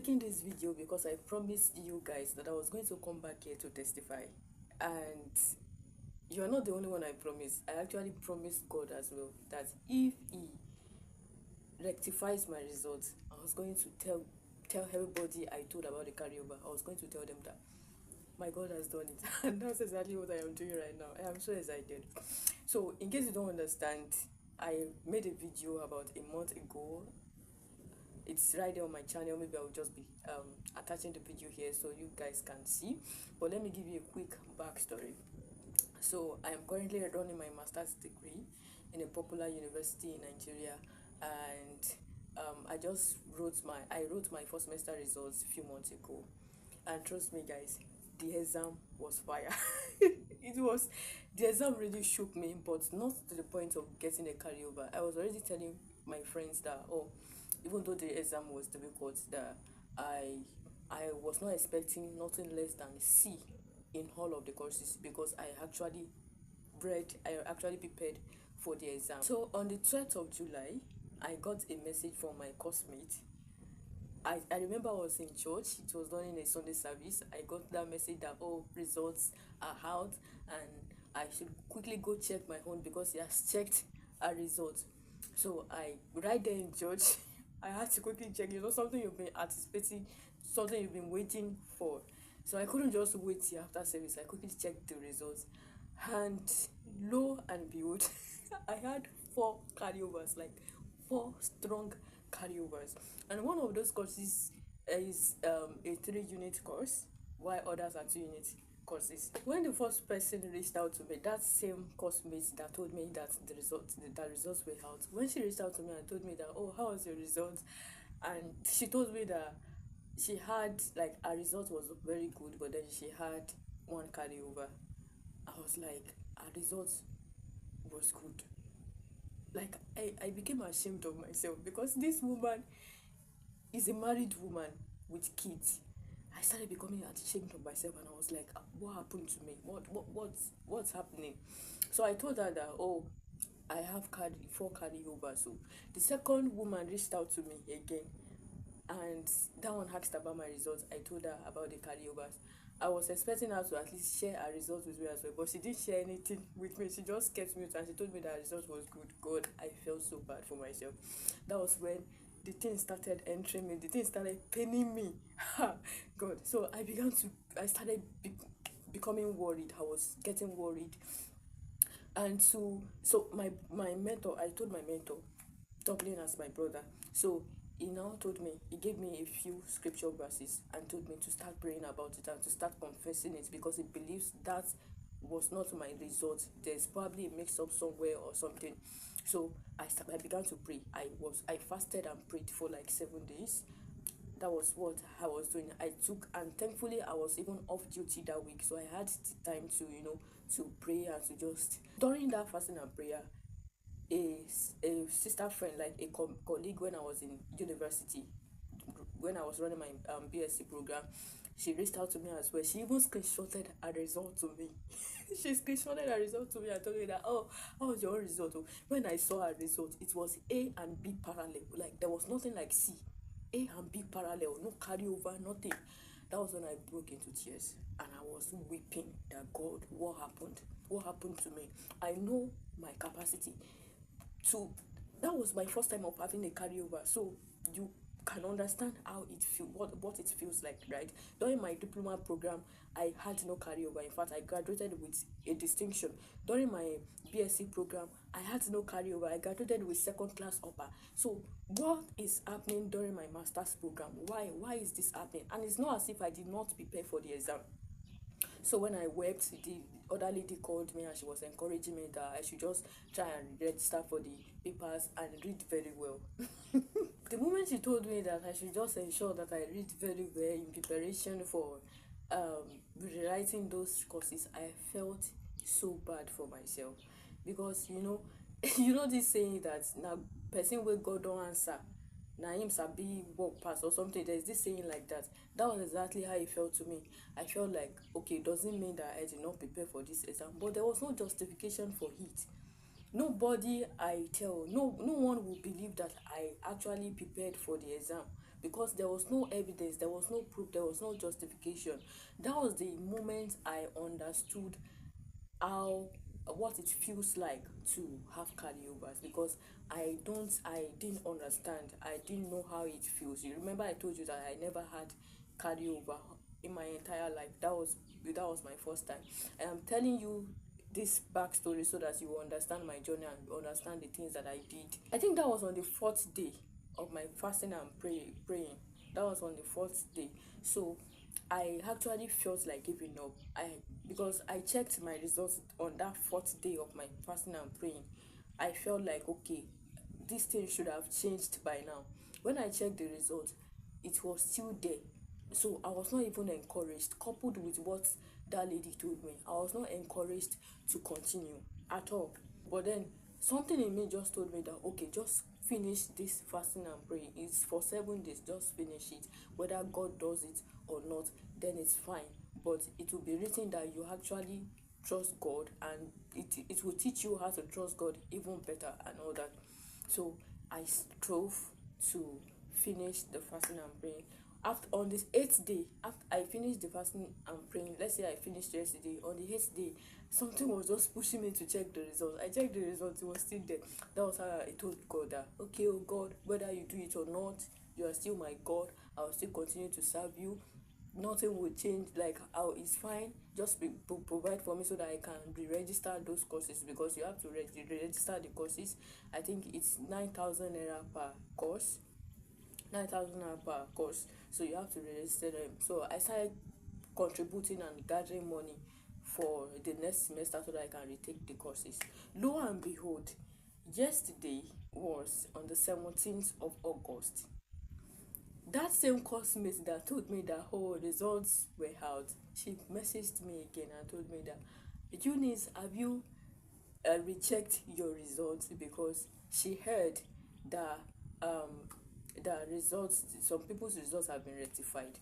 making this video because I promised you guys that I was going to come back here to testify, and you're not the only one I promised. I actually promised God as well that if He rectifies my results, I was going to tell everybody I told about the carryover. I was going to tell them that my God has done it, and that's exactly what I am doing right now. I am so excited. So, in case you don't understand, I made a video about a month ago. It's right there on my channel. Maybe I'll just be attaching the video here so you guys can see, but let me give you a quick backstory. So I am currently running my master's degree in a popular university in Nigeria, and I wrote my first semester results a few months ago, and trust me guys, the exam was fire. The exam really shook me, but not to the point of getting a carryover. I was already telling my friends that, oh, even though the exam was difficult, that I was not expecting nothing less than C in all of the courses, because I actually prepared for the exam. So on the 12th of July, I got a message from my coursemate. I remember I was in church. It was during a Sunday service. I got that message that, oh, results are out and I should quickly go check my own because he has checked a result. So I, right there in church, I had to quickly check, something you've been anticipating, something you've been waiting for. So I couldn't just wait till after service. I quickly checked the results, and lo and behold, I had 4 carryovers, like 4 strong carryovers. And one of those courses is a 3-unit course, while others are 2-unit courses. When the first person reached out to me, that same coursemate that told me that the results were out, when she reached out to me and told me that, oh, how was your result, and she told me that she had, like, her result was very good, but then she had 1 carryover. I was like, her result was good. Like, I became ashamed of myself, because this woman is a married woman with kids. I started becoming ashamed of myself, and I was like, what happened to me? What's happening? So I told her that, oh, I have 4 carryovers. So the second woman reached out to me again, and that one asked about my results. I told her about the carryovers. I was expecting her to at least share her results with me as well, but she didn't share anything with me. She just kept mute, and she told me that her result was good. God, I felt so bad for myself. That was when the thing started entering me. The thing started paining me. God. So I started becoming worried. I was getting worried. And so my mentor, I told my mentor, doubling as my brother. So he now told me, he gave me a few scripture verses and told me to start praying about it and to start confessing it, because he believes that was not my result. There's probably a mix up somewhere or something. So I began to pray. I fasted and prayed for like 7 days. That was what I was doing. And thankfully I was even off duty that week, so I had the time to, to pray and to just, during that fasting and prayer, a sister friend, like a colleague, when I was in university, when I was running my BSc program, she reached out to me as well. She even screenshotted a result to me. She screenshotted a result to me and told me that, oh, how was your result? Oh, when I saw her result, it was A and B parallel. Like, there was nothing like C. A and B parallel, no carryover, nothing. That was when I broke into tears, and I was weeping that, God, what happened? What happened to me? I know my capacity to, that was my first time of having a carryover, so you can understand how it feel, what it feels like, right? During my diploma program, I had no carryover. In fact, I graduated with a distinction. During my BSc program, I had no carryover. I graduated with second class upper. So what is happening during my master's program? Why is this happening? And it's not as if I did not prepare for the exam. So when I wept, the other lady called me and she was encouraging me that I should just try and register for the papers and read very well. The moment she told me that I should just ensure that I read very well in preparation for rewriting those courses, I felt so bad for myself, because you know this saying that now person wey God don't answer, na him sabi work pass or something. There's this saying like that. That was exactly how it felt to me. I felt like, okay, doesn't mean that I did not prepare for this exam, but there was no justification for it. Nobody, I tell, no one will believe that I actually prepared for the exam. because there was no evidence, there was no proof, there was no justification. That was the moment I understood how what it feels like to have carryovers, because I didn't understand, I didn't know how it feels. You remember I told you that I never had carryover in my entire life. That was my first time, and I'm telling you this backstory so that you will understand my journey and understand the things that I did. I think that was on the fourth day of my fasting and praying. That was on the fourth day. So I actually felt like giving up. Because I checked my results on that fourth day of my fasting and praying. I felt like, okay, this thing should have changed by now. When I checked the result, it was still there. So I was not even encouraged, coupled with what that lady told me. I was not encouraged to continue at all. But then something in me just told me that, okay, just finish this fasting and praying. It's for 7 days, just finish it. Whether God does it or not, then it's fine. But it will be written that you actually trust God, and it will teach you how to trust God even better and all that. So I strove to finish the fasting and praying. After on this eighth day, after I finished the fasting and praying, let's say I finished yesterday, on the eighth day, something was just pushing me to check the results. I checked the results, it was still there. That was how I told God that, okay, oh God, whether you do it or not, you are still my God. I will still continue to serve you. Nothing will change. Like, how it's fine, just provide for me so that I can re-register those courses, because you have to register the courses. I think it's 9,000 naira per course. 9,000 naira per course, so you have to register them. So I started contributing and gathering money for the next semester so that I can retake the courses. Lo and behold, yesterday was on the 17th of August. That same coursemate that told me that, oh, results were out, she messaged me again and told me that, Eunice, have you rechecked your results? Because she heard that the results, some people's results have been rectified.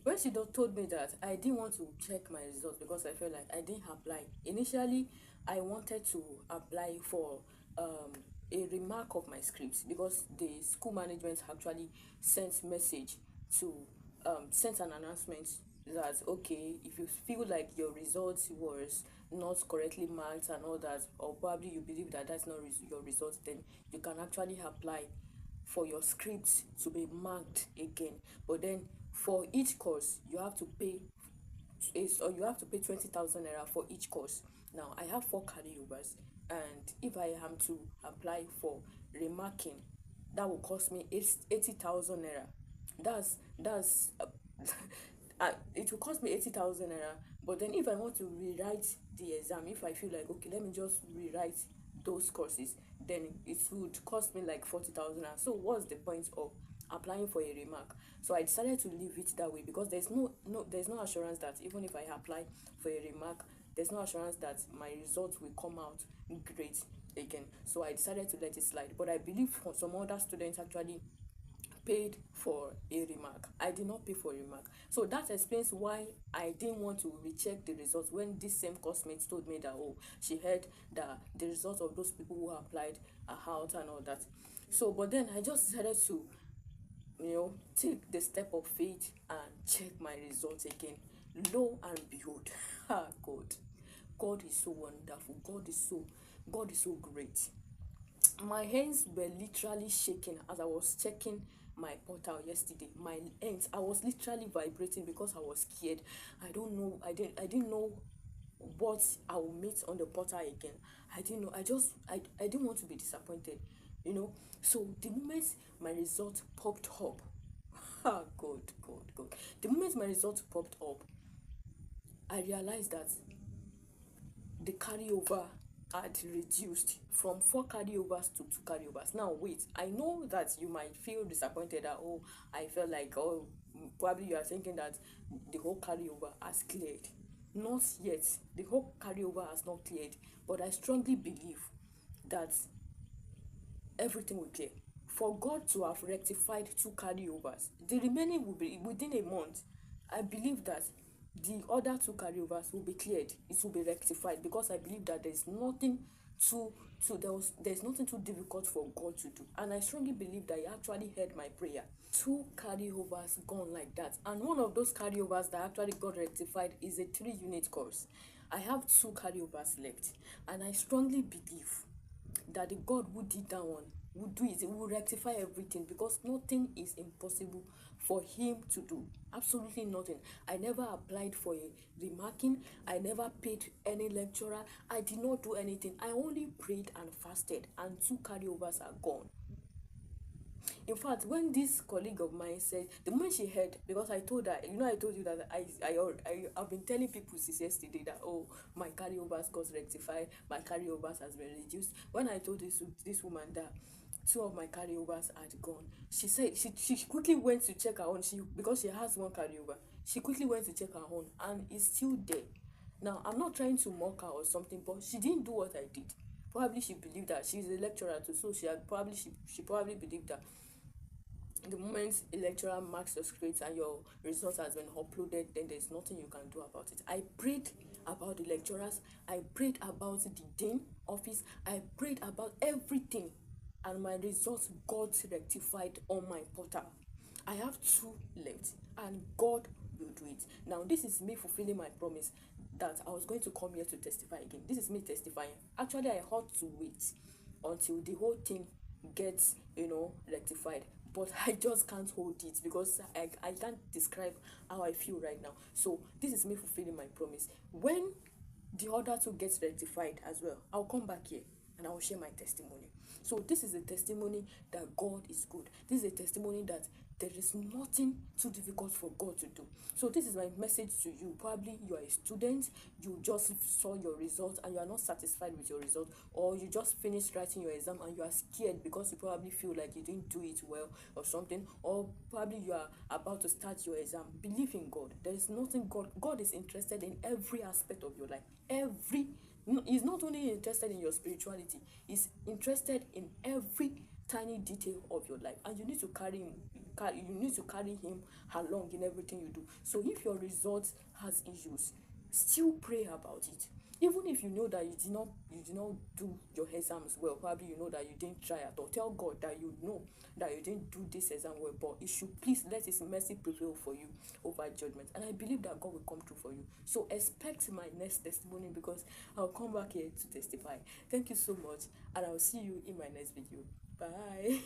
When she told me that, I didn't want to check my results because I felt like I didn't apply. Initially, I wanted to apply for um, a remark of my scripts, because the school management actually sent message to sent an announcement that, okay, if you feel like your results was not correctly marked and all that, or probably you believe that that's not your results, then you can actually apply for your scripts to be marked again. But then for each course you have to pay, or you have to pay 20,000 naira for each course. Now I have 4 carryovers, and if I am to apply for remarking, that will cost me 80,000 naira. That's it will cost me 80,000 naira. But then if I want to rewrite the exam, if I feel like, okay, let me just rewrite those courses, then it would cost me like 40,000 naira. So what's the point of applying for a remark? So I decided to leave it that way, because there's no assurance that even if I apply for a remark, there's no assurance that my results will come out great again. So I decided to let it slide. But I believe some other students actually paid for a remark. I did not pay for a remark. So that explains why I didn't want to recheck the results when this same coursemate told me that, oh, she heard that the results of those people who applied are out and all that. So, but then I just decided to, take the step of faith and check my results again. Lo and behold, God. God is so wonderful. God is so great. My hands were literally shaking as I was checking my portal yesterday. My hands, I was literally vibrating because I was scared. I didn't know what I will meet on the portal again. I didn't know. I didn't want to be disappointed, you know. So the moment my result popped up, God. The moment my result popped up, I realized that the carryover had reduced from 4 carryovers to 2 carryovers. Now, wait, I know that you might feel disappointed that, oh, I felt like, oh, probably you are thinking that the whole carryover has cleared. Not yet. The whole carryover has not cleared, but I strongly believe that everything will clear. For God to have rectified 2 carryovers, the remaining will be within a month. I believe that the other 2 carryovers will be cleared. It will be rectified, because I believe that there is nothing too there's nothing too difficult for God to do. And I strongly believe that He actually heard my prayer. Two carryovers gone like that. And one of those carryovers that actually got rectified is a 3 unit course. I have two carryovers left. And I strongly believe that the God who did that one will do it, will rectify everything, because nothing is impossible for Him to do. Absolutely nothing. I never applied for a remarking, I never paid any lecturer, I did not do anything. I only prayed and fasted, and two carryovers are gone. In fact, when this colleague of mine said, the moment she heard, because I told her, I told you that I've been telling people since yesterday that, oh, my carryovers got rectified, my carryovers has been reduced. When I told this woman that two of my carryovers had gone, she said she quickly went to check her own. Because she has one carryover, she quickly went to check her own, and it's still there. Now, I'm not trying to mock her or something, but she didn't do what I did. Probably she believed that she's a lecturer too, so she probably believed that the moment a lecturer marks your script and your result has been uploaded, then there's nothing you can do about it. I prayed about the lecturers, I prayed about the dean office, I prayed about everything, and my results got rectified on my portal. I have two left, and God will do it. Now, this is me fulfilling my promise that I was going to come here to testify again. This is me testifying. Actually, I had to wait until the whole thing gets, rectified. But I just can't hold it, because I can't describe how I feel right now. So this is me fulfilling my promise. When the other two gets rectified as well, I'll come back here and I'll share my testimony. So this is a testimony that God is good. This is a testimony that there is nothing too difficult for God to do. So this is my message to you. Probably you are a student, you just saw your results and you are not satisfied with your result, or you just finished writing your exam and you are scared because you probably feel like you didn't do it well or something, or probably you are about to start your exam. Believe in God. There is nothing God is interested in every aspect of your life. He's not only interested in your spirituality, he's interested in every tiny detail of your life, and you need to carry him along in everything you do. So if your results has issues, still pray about it. Even if you know that you did not do your exams well, probably you know that you didn't try at all, tell God that you know that you didn't do this exam well, but it should please let His mercy prevail for you over judgment. And I believe that God will come through for you. So expect my next testimony, because I'll come back here to testify. Thank you so much, and I'll see you in my next video. Bye.